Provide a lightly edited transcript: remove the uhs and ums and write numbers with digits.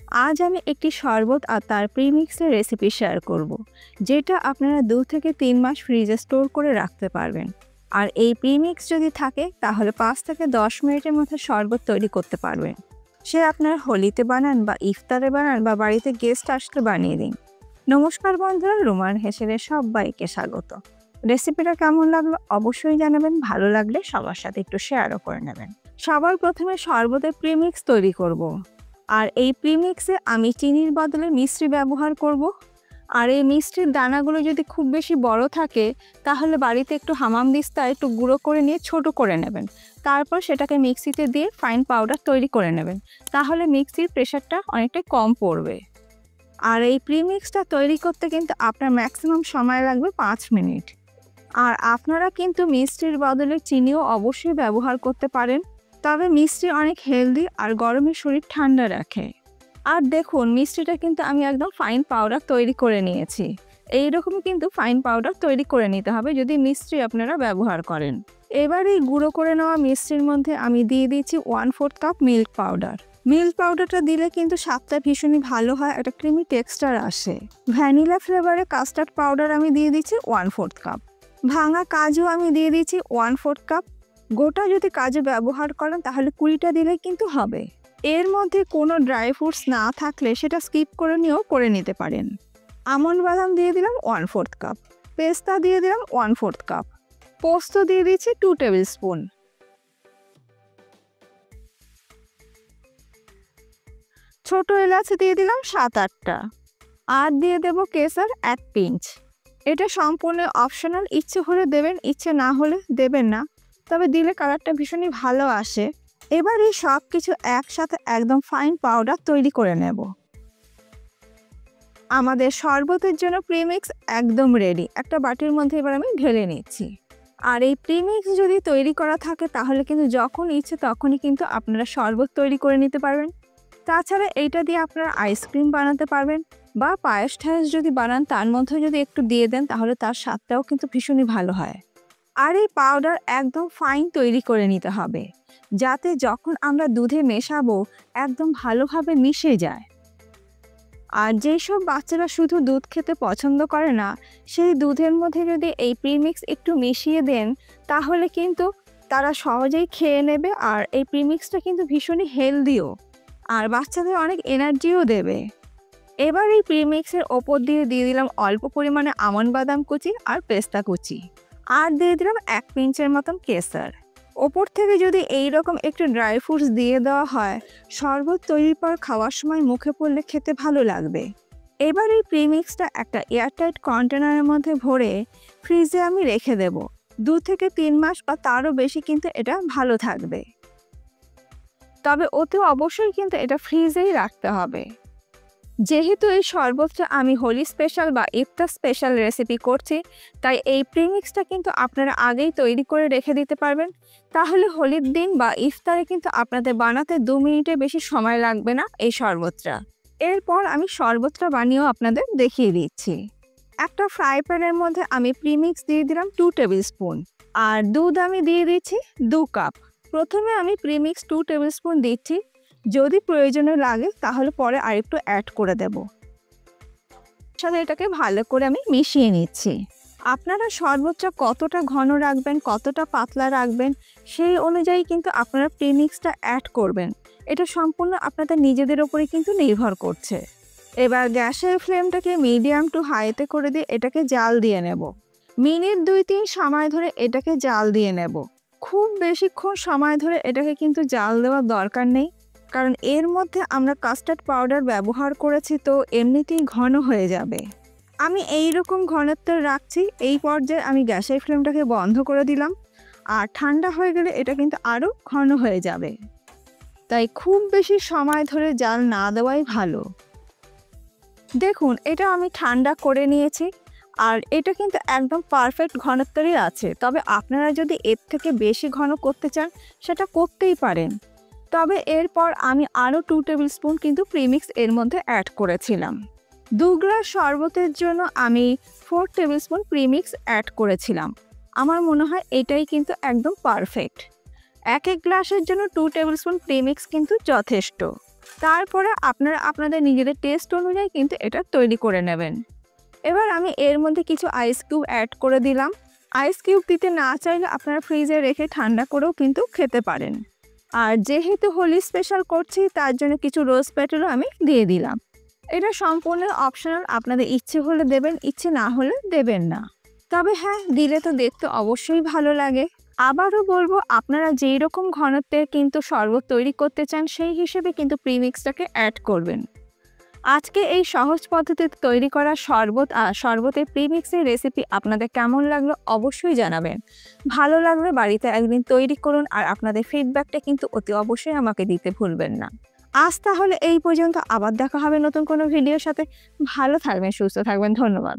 আজ আমি একটি শরবত আর তার প্রিমিক্সের রেসিপি শেয়ার করব, যেটা আপনারা 2 থেকে 3 মাস ফ্রিজে স্টোর করে রাখতে পারবেন। আর এই প্রিমিক্স যদি থাকে তাহলে 5 থেকে 10 মিনিটের মধ্যে শরবত তৈরি করতে পারবেন। সে আপনার হোলিতে বানান বা ইফতারে বানান বা বাড়িতে গেস্ট আসলে বানিয়ে দিন। নমস্কার বন্ধুরা, রোমান হেসেলে সবাইকে স্বাগত। রেসিপিটা কেমন লাগলো অবশ্যই জানাবেন, ভালো লাগলে সবার সাথে একটু শেয়ারও করে নেবেন। সবার প্রথমে শরবতের প্রিমিক্স তৈরি করব। আর এই প্রিমিক্সে আমি চিনির বদলে মিশ্রি ব্যবহার করব। আর এই মিষ্টির দানাগুলো যদি খুব বেশি বড় থাকে তাহলে বাড়িতে একটু হামানদিস্তা একটু গুঁড়ো করে নিয়ে ছোট করে নেবেন। তারপর সেটাকে মিক্সিতে দিয়ে ফাইন পাউডার তৈরি করে নেবেন, তাহলে মিক্সির প্রেশারটা অনেকটাই কম পড়বে। আর এই প্রিমিক্সটা তৈরি করতে কিন্তু আপনার ম্যাক্সিমাম সময় লাগবে 5 মিনিট। আর আপনারা কিন্তু মিষ্টির বদলে চিনিও অবশ্যই ব্যবহার করতে পারেন, তবে মিষ্টি অনেক হেলদি আর গরমে শরীর ঠান্ডা রাখে। আর দেখুন, মিষ্টিটা কিন্তু আমি একদম ফাইন পাউডার তৈরি করে নিয়েছি। এইরকমই কিন্তু ফাইন পাউডার তৈরি করে নিতে হবে যদি মিষ্টি আপনারা ব্যবহার করেন। এবার এই গুঁড়ো করে নেওয়া মিষ্টির মধ্যে আমি দিয়ে দিচ্ছি 1/4 কাপ মিল্ক পাউডার। মিল্ক পাউডারটা দিলে কিন্তু স্বাদটা ভীষণই ভালো হয়, একটা ক্রিমি টেক্সচার আসে। ভ্যানিলা ফ্লেভারে কাস্টার্ড পাউডার আমি দিয়ে দিচ্ছি 1/4 কাপ। ভাঙা কাজু আমি দিয়ে দিচ্ছি 1/4 কাপ। গোটা যদি কাজু ব্যবহার করেন তাহলে 20টা দিলে কিন্তু হবে। এর মধ্যে কোনো ড্রাই ফ্রুটস না থাকলে সেটা স্কিপ করে নিয়েও করে নিতে পারেন। আমন্ড বাদাম দিয়ে দিলাম 1/4 কাপ। পেস্তা দিয়ে দিলাম 1/4 কাপ। পোস্ত দিয়ে দিচ্ছি 2 টেবিল স্পুন। ছোট এলাচ দিয়ে দিলাম 7-8টা। আর দিয়ে দেব কেশর 1 পিঞ্চ। এটা সম্পূর্ণ অপশনাল, ইচ্ছে হলে দেবেন, ইচ্ছে না হলে দেবেন না, তবে দিলে কালারটা ভীষণই ভালো আসে। এবার এই সব কিছু একসাথে একদম ফাইন পাউডার তৈরি করে নেব। আমাদের শরবতের জন্য প্রিমিক্স একদম রেডি। একটা বাটির মধ্যে এবার আমি ঢেলে নিচ্ছি। আর এই প্রিমিক্স যদি তৈরি করা থাকে তাহলে কিন্তু যখন ইচ্ছে তখনই কিন্তু আপনারা শরবত তৈরি করে নিতে পারবেন। তাছাড়া এইটা দিয়ে আপনারা আইসক্রিম বানাতে পারবেন বা পায়েস ঠায়েস যদি বানান তার মধ্যে যদি একটু দিয়ে দেন তাহলে তার স্বাদটাও কিন্তু ভীষণই ভালো হয়। আর এই পাউডার একদম ফাইন তৈরি করে নিতে হবে, যাতে যখন আমরা দুধে মেশাবো একদম ভালোভাবে মিশে যায়। আর যেসব বাচ্চারা শুধু দুধ খেতে পছন্দ করে না, সেই দুধের মধ্যে যদি এই প্রিমিক্স একটু মিশিয়ে দেন তাহলে কিন্তু তারা সহজেই খেয়ে নেবে। আর এই প্রিমিক্সটা কিন্তু ভীষণই হেলদিও, আর বাচ্চাদের অনেক এনার্জিও দেবে। এবার এই প্রিমিক্সের ওপর দিয়ে দিলাম অল্প পরিমাণে আমন্ড বাদাম কুচি আর পেস্তা কুচি। আর দিয়ে দিলাম 1 পিঞ্চের মতন কেশর। ওপর থেকে যদি এই রকম একটু ড্রাই ফ্রুটস দিয়ে দেওয়া হয়, শরবত তৈরির পর খাওয়ার সময় মুখে পড়লে খেতে ভালো লাগবে। এবার এই প্রিমিক্সটা একটা এয়ারটাইট কন্টেনারের মধ্যে ভরে ফ্রিজে আমি রেখে দেব। 2 থেকে 3 মাস বা তারও বেশি কিন্তু এটা ভালো থাকবে। তবে ওতেও অবশ্যই কিন্তু এটা ফ্রিজেই রাখতে হবে। যেহেতু এই শরবতটা আমি হোলি স্পেশাল বা ইফতার স্পেশাল রেসিপি করছি, তাই এই প্রিমিক্সটা কিন্তু আপনারা আগেই তৈরি করে রেখে দিতে পারবেন। তাহলে হোলির দিন বা ইফতারে কিন্তু আপনাদের বানাতে 2 মিনিটের বেশি সময় লাগবে না এই শরবতটা। এরপর আমি শরবতটা বানিয়েও আপনাদের দেখিয়ে দিচ্ছি। একটা ফ্রাই প্যানের মধ্যে আমি প্রিমিক্স দিয়ে দিলাম 2 টেবিল স্পুন। আর দুধ আমি দিয়ে দিচ্ছি 2 কাপ। প্রথমে আমি প্রিমিক্স 2 টেবিল স্পুন দিচ্ছি, যদি প্রয়োজনে লাগে তাহলে পরে আরেকটু অ্যাড করে দেব। সাথে এটাকে ভালো করে আমি মিশিয়ে নিচ্ছি। আপনারা শরবতটা কতটা ঘন রাখবেন, কতটা পাতলা রাখবেন, সেই অনুযায়ী কিন্তু আপনারা প্রিমিক্সটা অ্যাড করবেন। এটা সম্পূর্ণ আপনাদের নিজেদের ওপরে কিন্তু নির্ভর করছে। এবার গ্যাসের ফ্লেমটাকে মিডিয়াম টু হাইতে করে দিয়ে এটাকে জাল দিয়ে নেব। মিনিট 2-3 সময় ধরে এটাকে জাল দিয়ে নেব। খুব বেশিক্ষণ সময় ধরে এটাকে কিন্তু জাল দেওয়ার দরকার নেই, কারণ এর মধ্যে আমরা কাস্টার্ড পাউডার ব্যবহার করেছি, তো এমনিতেই ঘন হয়ে যাবে। আমি এই রকম ঘনত্ব রাখছি। এই পর্যায়ে আমি গ্যাসের ফ্লেমটাকে বন্ধ করে দিলাম। আর ঠান্ডা হয়ে গেলে এটা কিন্তু আরও ঘন হয়ে যাবে, তাই খুব বেশি সময় ধরে জাল না দেওয়াই ভালো। দেখুন, এটা আমি ঠান্ডা করে নিয়েছি আর এটা কিন্তু একদম পারফেক্ট ঘনত্বেরই আছে। তবে আপনারা যদি এর থেকে বেশি ঘন করতে চান সেটা করতেই পারেন। তবে এরপর আমি আরও 2 টেবিল স্পুন কিন্তু প্রিমিক্স এর মধ্যে অ্যাড করেছিলাম। 2 গ্লাস শরবতের জন্য আমি 4 টেবিল স্পুন প্রিমিক্স অ্যাড করেছিলাম। আমার মনে হয় এটাই কিন্তু একদম পারফেক্ট। 1 গ্লাসের জন্য 2 টেবিল স্পুন প্রিমিক্স কিন্তু যথেষ্ট। তারপরে আপনারা আপনাদের নিজেদের টেস্ট অনুযায়ী কিন্তু এটা তৈরি করে নেবেন। এবার আমি এর মধ্যে কিছু আইস কিউব অ্যাড করে দিলাম। আইস কিউব দিতে না চাইলে আপনারা ফ্রিজে রেখে ঠান্ডা করেও কিন্তু খেতে পারেন। আর যেহেতু হোলি স্পেশাল করছি তার জন্য কিছু রোজ পেটালও আমি দিয়ে দিলাম। এটা সম্পূর্ণ অপশনাল, আপনাদের ইচ্ছে হলে দেবেন, ইচ্ছে না হলে দেবেন না। তবে হ্যাঁ, দিলে তো দেখতে অবশ্যই ভালো লাগে। আবারও বলবো, আপনারা যেই রকম ঘনত্বের কিন্তু শরবত তৈরি করতে চান সেই হিসেবে কিন্তু প্রিমিক্সটাকে অ্যাড করবেন। আজকে এই সহজ পদ্ধতিতে তৈরি করা শরবতের প্রিমিক্সের রেসিপি আপনাদের কেমন লাগলো অবশ্যই জানাবেন। ভালো লাগলে বাড়িতে একদিন তৈরি করুন আর আপনাদের ফিডব্যাকটা কিন্তু অতি অবশ্যই আমাকে দিতে ভুলবেন না। আজ তাহলে এই পর্যন্ত, আবার দেখা হবে নতুন কোনো ভিডিওর সাথে। ভালো থাকবেন, সুস্থ থাকবেন। ধন্যবাদ।